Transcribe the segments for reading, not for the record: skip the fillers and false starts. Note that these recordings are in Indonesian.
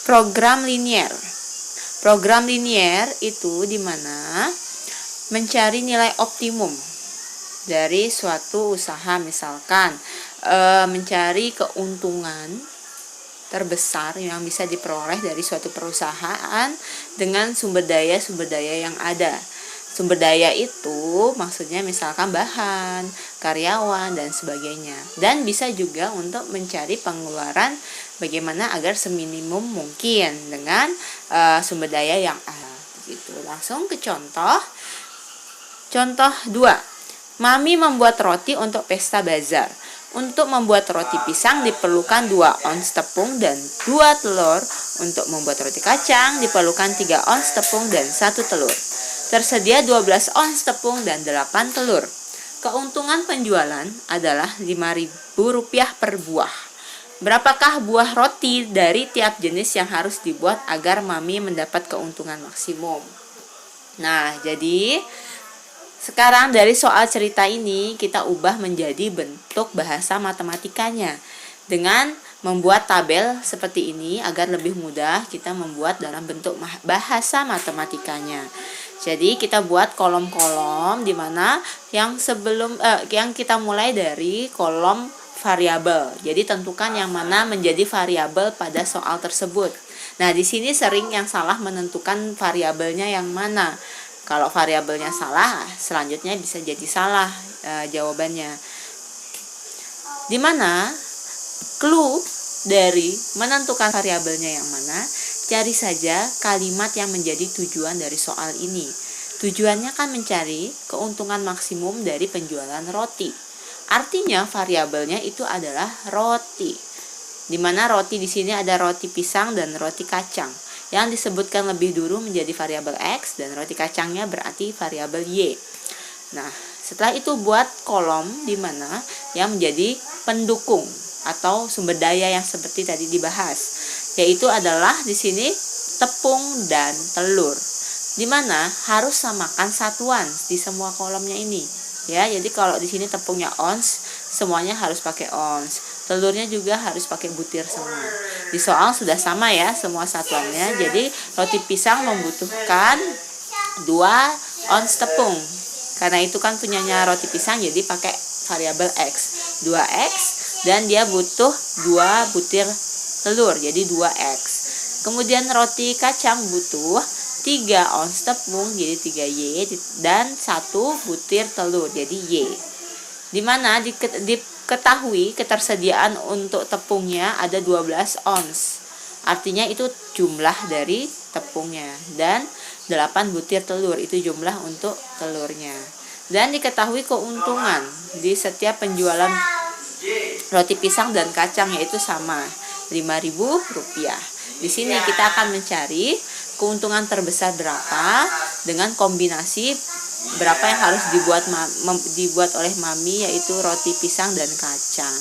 program linier. Program linier itu dimana mencari nilai optimum dari suatu usaha, misalkan mencari keuntungan terbesar yang bisa diperoleh dari suatu perusahaan dengan sumber daya yang ada. Sumber daya itu maksudnya misalkan bahan, karyawan, dan sebagainya. Dan bisa juga untuk mencari pengeluaran bagaimana agar seminimum mungkin dengan sumber daya yang ada. Gitu. Langsung ke contoh. Contoh 2. Mami membuat roti untuk pesta bazar. Untuk membuat roti pisang diperlukan 2 ons tepung dan 2 telur. Untuk membuat roti kacang diperlukan 3 ons tepung dan 1 telur. Tersedia 12 ons tepung dan 8 telur. Keuntungan penjualan adalah Rp5.000 per buah. Berapakah buah roti dari tiap jenis yang harus dibuat agar Mami mendapat keuntungan maksimum? Nah, jadi sekarang dari soal cerita ini kita ubah menjadi bentuk bahasa matematikanya dengan membuat tabel seperti ini agar lebih mudah kita membuat dalam bentuk bahasa matematikanya. Jadi kita buat kolom-kolom di mana yang kita mulai dari kolom variabel. Jadi tentukan yang mana menjadi variabel pada soal tersebut. Nah, di sini sering yang salah menentukan variabelnya yang mana. Kalau variabelnya salah, selanjutnya bisa jadi salah jawabannya. Dimana clue dari menentukan variabelnya yang mana, cari saja kalimat yang menjadi tujuan dari soal ini. Tujuannya kan mencari keuntungan maksimum dari penjualan roti. Artinya variabelnya itu adalah roti. Dimana roti di sini ada roti pisang dan roti kacang. Yang disebutkan lebih dulu menjadi variabel X dan roti kacangnya berarti variabel Y. Nah, setelah itu buat kolom di mana yang menjadi pendukung atau sumber daya yang seperti tadi dibahas, yaitu adalah di sini tepung dan telur. Di mana harus samakan satuan di semua kolomnya ini. Ya, jadi kalau di sini tepungnya ons, semuanya harus pakai ons. Telurnya juga harus pakai butir semua. Di soal sudah sama ya semua satuannya. Jadi roti pisang membutuhkan 2 ons tepung. Karena itu kan punyanya roti pisang, jadi pakai variabel X. 2X dan dia butuh 2 butir telur, jadi 2X. Kemudian roti kacang butuh 3 ons tepung, jadi 3Y, dan 1 butir telur, jadi Y. Dimana diketahui ketersediaan untuk tepungnya ada 12 ons. Artinya itu jumlah dari tepungnya. Dan 8 butir telur, itu jumlah untuk telurnya. Dan diketahui keuntungan di setiap penjualan roti pisang dan kacang, yaitu sama, Rp5.000. Di sini kita akan mencari keuntungan terbesar berapa dengan kombinasi berapa yang harus dibuat oleh Mami, yaitu roti pisang dan kacang.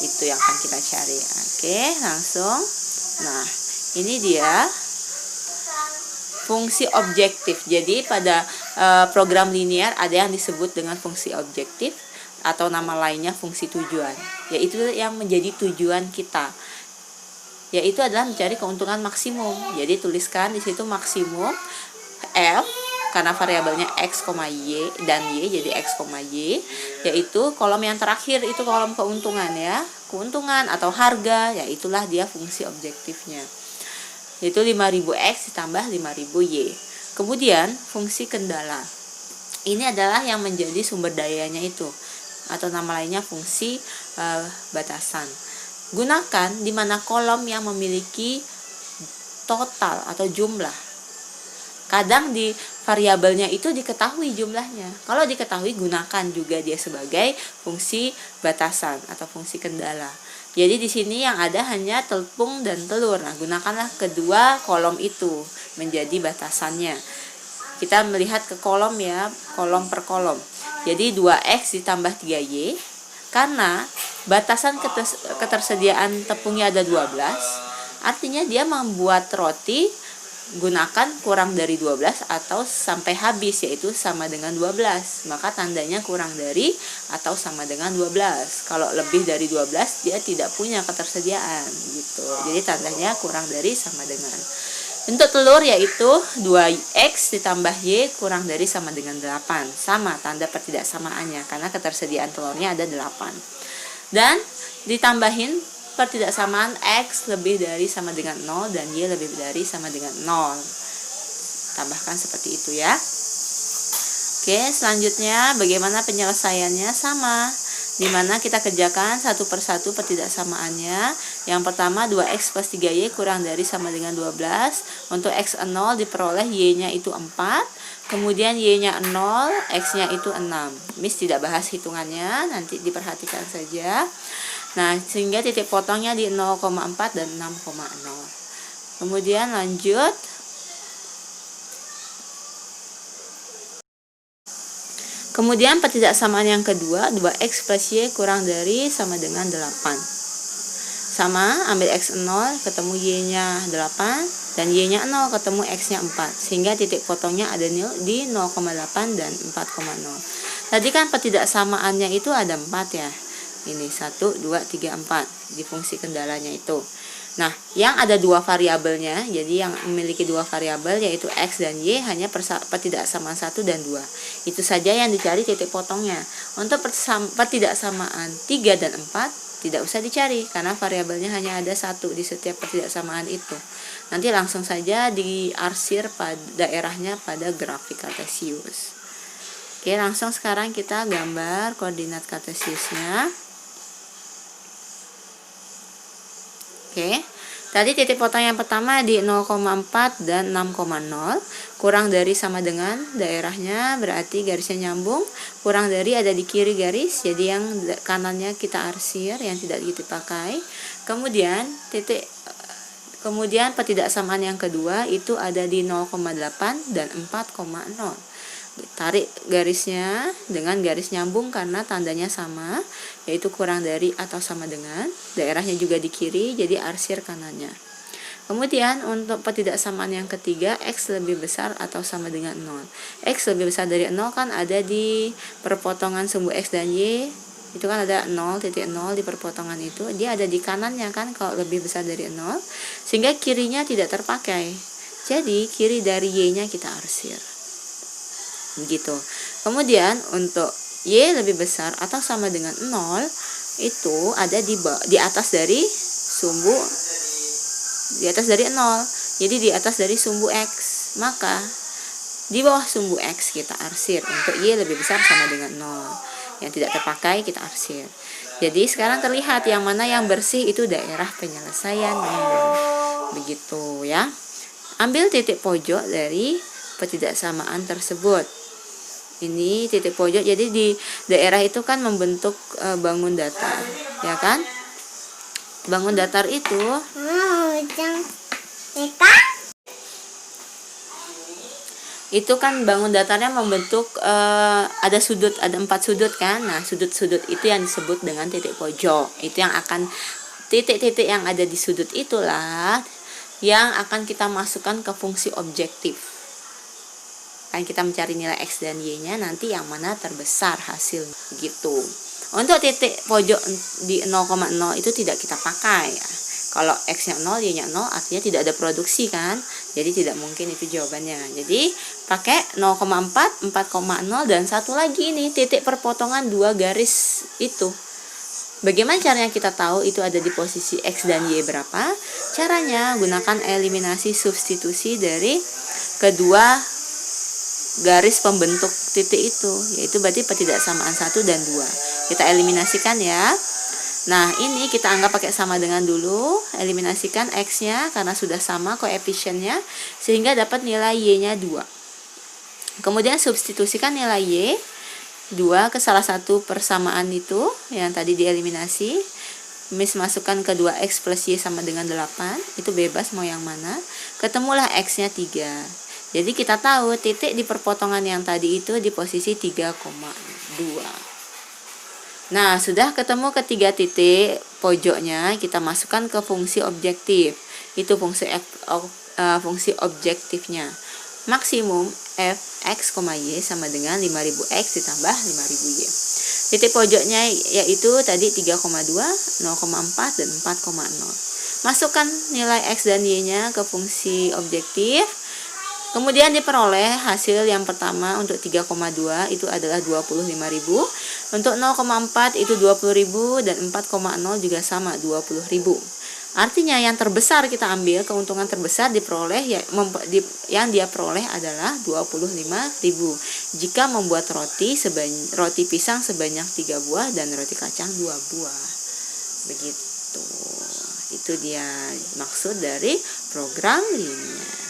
Itu yang akan kita cari. Oke, langsung. Nah, ini dia fungsi objektif. Jadi pada program linier ada yang disebut dengan fungsi objektif atau nama lainnya fungsi tujuan, yaitu yang menjadi tujuan kita, yaitu adalah mencari keuntungan maksimum. Jadi tuliskan di situ maksimum F karena variabelnya X, Y dan Y, jadi X, Y, yaitu kolom yang terakhir itu kolom keuntungan ya. Keuntungan atau harga, ya itulah dia fungsi objektifnya. Yaitu 5.000X ditambah 5.000Y. Kemudian fungsi kendala. Ini adalah yang menjadi sumber dayanya itu, atau nama lainnya fungsi batasan. Gunakan di mana kolom yang memiliki total atau jumlah. Kadang di variabelnya itu diketahui jumlahnya. Kalau diketahui, gunakan juga dia sebagai fungsi batasan atau fungsi kendala. Jadi di sini yang ada hanya tepung dan telur. Nah, gunakanlah kedua kolom itu menjadi batasannya. Kita melihat ke kolom ya, kolom per kolom. Jadi 2X ditambah 3Y. Karena batasan ketersediaan tepungnya ada 12, artinya dia membuat roti gunakan kurang dari 12 atau sampai habis, yaitu sama dengan 12. Maka tandanya kurang dari atau sama dengan 12. Kalau lebih dari 12 dia tidak punya ketersediaan gitu. Jadi tandanya kurang dari sama dengan. Untuk telur yaitu 2x ditambah y kurang dari sama dengan 8. Sama tanda pertidaksamaannya karena ketersediaan telurnya ada 8. Dan ditambahin pertidaksamaan x lebih dari sama dengan 0 dan y lebih dari sama dengan 0. Tambahkan seperti itu ya. Oke, selanjutnya bagaimana penyelesaiannya? Sama, dimana kita kerjakan satu persatu pertidaksamaannya. Yang pertama 2x plus 3y kurang dari sama dengan 12. Untuk x 0 diperoleh y-nya itu 4. Kemudian y-nya 0, x-nya itu 6. Miss tidak bahas hitungannya, nanti diperhatikan saja. Nah, sehingga titik potongnya di 0,4 dan 6,0. Kemudian lanjut. Kemudian pertidaksamaan yang kedua, 2x plus y kurang dari sama dengan 8. Sama, ambil x 0, ketemu y-nya 8, dan y-nya 0, ketemu x-nya 4. Sehingga titik potongnya ada di 0,8 dan 4,0. Tadi kan pertidaksamaannya itu ada 4 ya. Ini 1, 2, 3, 4 di fungsi kendalanya itu. Nah, yang ada dua variabelnya, jadi yang memiliki dua variabel yaitu x dan y hanya pertidaksamaan 1 dan 2. Itu saja yang dicari titik potongnya. Untuk pertidaksamaan 3 dan 4 tidak usah dicari karena variabelnya hanya ada 1 di setiap pertidaksamaan itu. Nanti langsung saja diarsir pada daerahnya pada grafik kartesius. Oke, langsung sekarang kita gambar koordinat kartesiusnya. Oke, tadi titik potong yang pertama di 0,4 dan 6,0. Kurang dari sama dengan daerahnya, berarti garisnya nyambung. Kurang dari ada di kiri garis, jadi yang kanannya kita arsir, yang tidak kita pakai. Kemudian pertidaksamaan yang kedua itu ada di 0,8 dan 4,0. Tarik garisnya dengan garis nyambung karena tandanya sama, yaitu kurang dari atau sama dengan. Daerahnya juga di kiri, jadi arsir kanannya. Kemudian untuk pertidaksamaan yang ketiga, x lebih besar atau sama dengan 0. X lebih besar dari 0 kan ada di perpotongan sumbu x dan y. Itu kan ada 0,0 di perpotongan itu. Dia ada di kanannya kan kalau lebih besar dari 0. Sehingga kirinya tidak terpakai. Jadi kiri dari y-nya kita arsir. Begitu. Kemudian untuk y lebih besar atau sama dengan 0 itu ada di atas dari sumbu, di atas dari 0. Jadi di atas dari sumbu x. Maka di bawah sumbu x kita arsir. Untuk y lebih besar sama dengan 0. Yang tidak terpakai kita arsir. Jadi sekarang terlihat yang mana yang bersih itu daerah penyelesaiannya. Begitu ya. Ambil titik pojok dari pertidaksamaan tersebut. Ini titik pojok, jadi di daerah itu kan membentuk bangun datar, ya kan? Bangun datar itu kan bangun datarnya membentuk ada sudut, ada 4 sudut kan? Nah, sudut-sudut itu yang disebut dengan titik pojok. Itu yang akan titik-titik yang ada di sudut itulah yang akan kita masukkan ke fungsi objektif. Kan kita mencari nilai x dan y-nya, nanti yang mana terbesar hasil gitu. Untuk titik pojok di 0,0 itu tidak kita pakai ya. Kalau x-nya 0, y-nya 0 artinya tidak ada produksi kan. Jadi tidak mungkin itu jawabannya. Jadi pakai 0,4, 4,0 dan satu lagi nih titik perpotongan dua garis itu. Bagaimana caranya kita tahu itu ada di posisi x dan y berapa? Caranya gunakan eliminasi substitusi dari kedua garis pembentuk titik itu, yaitu berarti pertidaksamaan 1 dan 2. Kita eliminasikan ya. Nah, ini kita anggap pakai sama dengan dulu. Eliminasikan x-nya karena sudah sama koefisiennya, sehingga dapat nilai y-nya 2. Kemudian substitusikan nilai y 2 ke salah satu persamaan itu yang tadi dieliminasi. Miss masukkan ke 2x plus y sama dengan 8. Itu bebas mau yang mana. Ketemulah x-nya 3. Jadi kita tahu titik di perpotongan yang tadi itu di posisi 3,2. Nah, sudah ketemu ketiga titik pojoknya, kita masukkan ke fungsi objektif. Itu fungsi fungsi objektifnya. Maksimum f(x, y) sama dengan 5000x ditambah 5000y. Titik pojoknya yaitu tadi 3,2, 0,4, dan 4,0. Masukkan nilai x dan y-nya ke fungsi objektif. Kemudian diperoleh hasil yang pertama untuk 3,2 itu adalah 25.000. Untuk 0,4 itu 20.000 dan 4,0 juga sama 20.000. Artinya yang terbesar kita ambil, keuntungan terbesar diperoleh yang dia peroleh adalah 25.000 jika membuat roti pisang sebanyak 3 buah dan roti kacang 2 buah. Begitu. Itu dia maksud dari program linear.